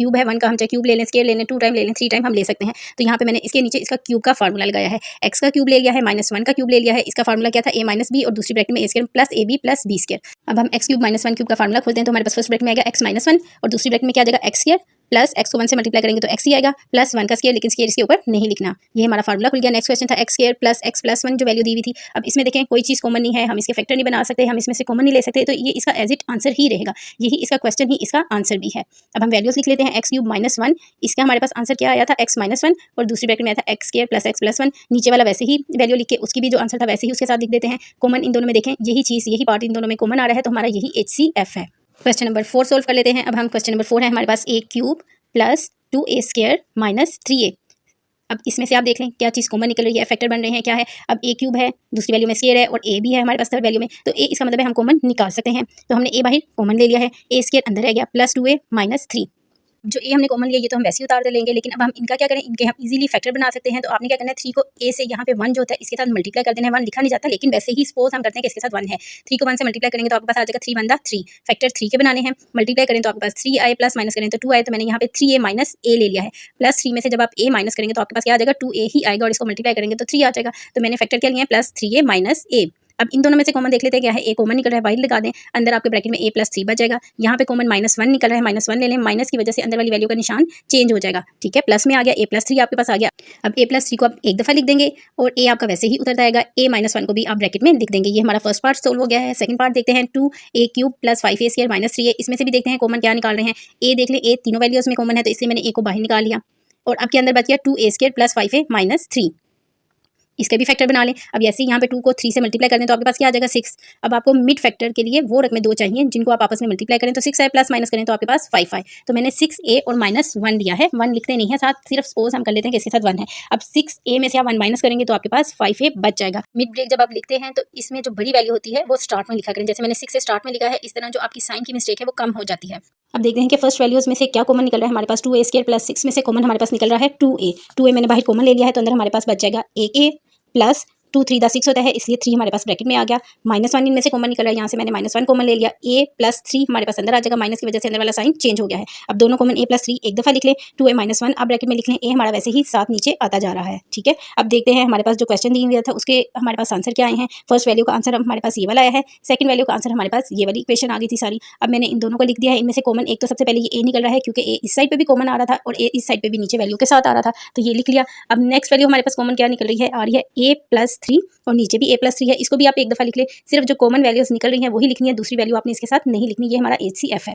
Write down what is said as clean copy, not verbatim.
Cube है, 1 का हम चाहे क्यूब ले लें, स्क्वायर ले लें, 2 टाइम ले लें, 3 टाइम हम ले सकते हैं। तो यहाँ पे मैंने इसके नीचे इसका क्यूब का फार्मूला लगाया है। एक्स का क्यूब ले लिया है, -1 का क्यूब ले लिया है। इसका फार्मूला क्या था, a माइनस बी और दूसरी ब्रैकेट में a square plus ab plus B square. अब हम एक्स क्यूब -1 क्यूब का फार्मूला खोलते हैं तो हमारे पास फर्स्ट ब्रैकेट में आएगा x-1 और दूसरी ब्रैकेट में क्या आ जाएगा x स्क्वायर प्लस x को 1 से मल्टीप्लाई करेंगे तो x ही आएगा प्लस 1 का स्क्वायर, लेकिन स्क्वायर इसके ऊपर नहीं लिखना। ये हमारा फार्मूला खुल गया। नेक्स्ट क्वेश्चन था x square plus x plus 1 जो वैल्यू दी हुई थी। अब इसमें देखें कोई चीज़ कॉमन नहीं है, हम इसके फैक्टर नहीं बना सकते, हम इसमें से कॉमन नहीं ले सकते, तो ये इसका एज इट आंसर ही रहेगा। यही इसका क्वेश्चन ही इसका आंसर भी है। अब हम वैल्यूज लिख लेते हैं। x क्यूब -1 इसका हमारे पास आंसर क्या आया था x-1 और दूसरी ब्रैकेट में आया था x square plus x plus 1। नीचे वाला वैसे ही वैल्यू लिख के उसकी भी जो आंसर था वैसे ही उसके साथ लिख देते हैं। कॉमन इन दोनों में देखें यही चीज़, यही पार्ट इन दोनों में कॉमन आ रहा है, तो हमारा यही HCF है। क्वेश्चन नंबर 4 सोल्व कर लेते हैं। अब हम क्वेश्चन नंबर 4 है हमारे पास a cube plus 2a square minus 3a। अब इसमें से आप देख लें क्या चीज़ कॉमन निकल रही है, फैक्टर बन रहे हैं, क्या है। अब a क्यूब है, दूसरी वैल्यू में स्क्वायर है और a भी है हमारे पास थर्ड वैल्यू में, तो a इसका मतलब है हम कॉमन निकाल सकते हैं। तो हमने a बाहर कॉमन ले लिया है, a स्क्वायर अंदर रह गया प्लस 2a माइनस 3। जो ए हमने कॉमन लिया ये तो हम वैसे ही उतार दे लेंगे, लेकिन अब हम इनका क्या करें, इनके हम इजीली फैक्टर बना सकते हैं। तो आपने क्या करना है, 3 को ए से यहाँ पे 1 जो होता है इसके साथ मल्टीप्लाई कर देना है। 1 लिखा नहीं जाता, लेकिन वैसे ही सपोज हम करते हैं कि इसके साथ 1 है। 3 को 1 से मल्टीप्लाई करेंगे तो आपके पास आ जाएगा 3 वन 3। फैक्टर 3 के बनाने हैं, मल्टीप्लाई करें तो आपके पास 3 आए, प्लस माइनस करें तो 2 आए। तो मैंने यहाँ पे 3a माइनस a ले लिया है। प्लस 3 में से जब आप a माइनस करेंगे तो आपके पास क्या आ जाएगा, 2a ही आएगा और इसको मल्टीप्लाई करेंगे तो 3 आ जाएगा। तो मैंने फैक्टर क्या लिया है, प्लस 3a माइनस a। अब इन दोनों में से कॉमन देख लेते हैं क्या है। a कॉमन निकल रहा है, बाहर लगा दें, अंदर आपके ब्रैकेट में a प्लस 3 बच जाएगा। यहाँ पे कॉमन -1 निकल रहा है, -1 ले लें, माइनस की वजह से अंदर वाली वैल्यू का निशान चेंज हो जाएगा। ठीक है, प्लस में आ गया, a प्लस 3 आपके पास आ गया। अब a प्लस 3 को आप एक दफ़ा लिख देंगे और a आपका वैसे ही उतरता आएगा। a-1 को भी आप ब्रैकेट में लिख देंगे। ये हमारा फर्स्ट पार्ट सोल्व हो गया है। सेकंड पार्ट देखते हैं, 2a cube plus 5a square minus 3a। इसमें से भी देखते हैं कॉमन क्या निकाल रहे हैं। a देख लें, a तीनों वैल्यूज में कॉमन है तो इसलिए मैंने a को बाहर निकाल लिया और अब के अंदर बच गया 2a square plus 5a minus 3। इसके भी फैक्टर बना लें। अब ऐसे ही यहाँ पे 2 को 3 से मल्टीप्लाई कर दें तो आपके पास क्या आ जाएगा 6। अब आपको मिड फैक्टर के लिए वो रकमें 2 चाहिए जिनको आप आपस में मल्टीप्लाई करें तो 6 आए, प्लस माइनस करें तो आपके पास 5 आए। तो मैंने 6a और -1 लिया है। 1 लिखते नहीं है साथ, सिर्फ सपोज हम कर लेते हैं कि इसके साथ 1 है। अब 6a में से आप 1 माइनस करेंगे तो आपके पास 5a बच जाएगा। मिड ब्रेक जब आप लिखते हैं तो इसमें जो बड़ी वैल्यू होती है वो स्टार्ट में लिखा करें। जैसे मैंने 6 से स्टार्ट में लिखा है, इस तरह जो आपकी साइन की मिस्टेक है वो कम हो जाती है। अब देखते हैं कि फर्स्ट वैल्यूज में से क्या कॉमन निकल रहा है। हमारे पास 2a स्क्वायर प्लस 6 में से कॉमन हमारे पास निकल रहा है 2a। 2a मैंने बाहर कॉमन ले लिया है तो अंदर हमारे पास बच जाएगा a प्लस 2 3 6 होता है, इसलिए 3 हमारे पास ब्रैकेट में आ गया। -1 इनमें से कॉमन निकल रहा है, यहाँ से मैंने -1 कॉमन ले लिया। a प्लस 3 हमारे पास अंदर आ जाएगा, माइनस की वजह से अंदर वाला साइन चेंज हो गया है। अब दोनों कॉमन a प्लस 3 एक दफ़ा लिख लें, 2a -1 आप ब्रैकेट में लिख लें। a हमारा वैसे ही साथ नीचे आता जा रहा है। ठीक है, अब देखते हैं हमारे पास जो क्वेश्चन दिया हुआ था उसके हमारे पास आंसर क्या आए हैं। फर्स्ट वैल्यू का आंसर हमारे पास ये वाला आया है, सेकंड वैल्यू का आंसर हमारे पास ये वाली इक्वेशन आ गई थी सारी। अब मैंने इन दोनों को लिख दिया है। इनमें से कॉमन एक तो सबसे पहले ये a निकल रहा है क्योंकि a इस साइड पे भी कॉमन आ रहा था और a इस साइड पे भी नीचे वैल्यू के साथ आ रहा था, तो ये लिख लिया। अब नेक्स्ट वैल्यू हमारे पास कॉमन क्या निकल रही है, आ रही है a प्लस 3 और नीचे भी a प्लस 3 है। इसको भी आप एक दफ़ा लिख ले, सिर्फ जो कॉमन वैल्यूज निकल रही हैं वही लिखनी है, दूसरी वैल्यू आपने इसके साथ नहीं लिखनी। ये हमारा HCF है।